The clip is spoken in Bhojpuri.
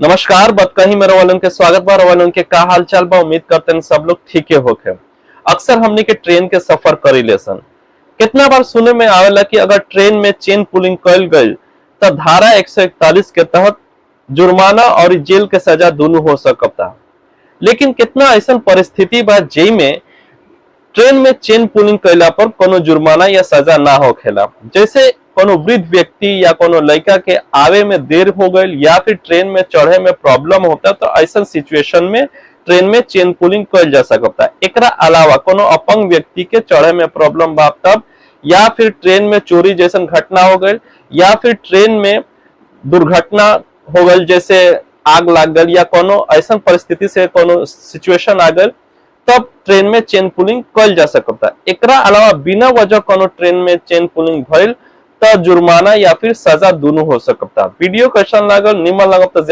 नमस्कार, बतकही मेरे वालन के स्वागत बा। वालन के का हाल चाल बा? उम्मीद करते हैं सब लोग ठीक होखे। अक्सर हमनी के ट्रेन के सफर करी लेसन। कितना बार सुने में आवेला कि अगर ट्रेन में चेन पुलिंग कइल गइल तो धारा 141 के तहत जुर्माना और जेल के सजा दोनों हो सकता। लेकिन कितना ऐसा परिस्थिति बा जेई में ट्रेन में चेन पुलिंग कैला पर कोनो जुर्माना या सजा ना होखेला। जैसे कोनो वृद्ध व्यक्ति या कोनो लड़का के आवे में देर हो गई या फिर ट्रेन में चढ़े में प्रॉब्लम होता तो ऐसा सिचुएशन में ट्रेन में चेन पुलिंग कइल जा सकता। एकरा अलावा कोनो अपंग व्यक्ति के चढ़े में प्रॉब्लम बा तब, या फिर ट्रेन में चोरी जैसा घटना हो गई, या फिर ट्रेन में दुर्घटना हो गई जैसे आग लग गई या कोनो ऐसा परिस्थिति से कोनो सिचुएशन आ गई, तब ट्रेन में चेन पुलिंग कइल जा सकता। एकरा अलावा बिना वजह कोनो ट्रेन में चेन पुलिंग भइल तो जुर्माना या फिर सजा दोनों हो सकता। वीडियो कैसा लागल? निमन लागल तो ज्यादा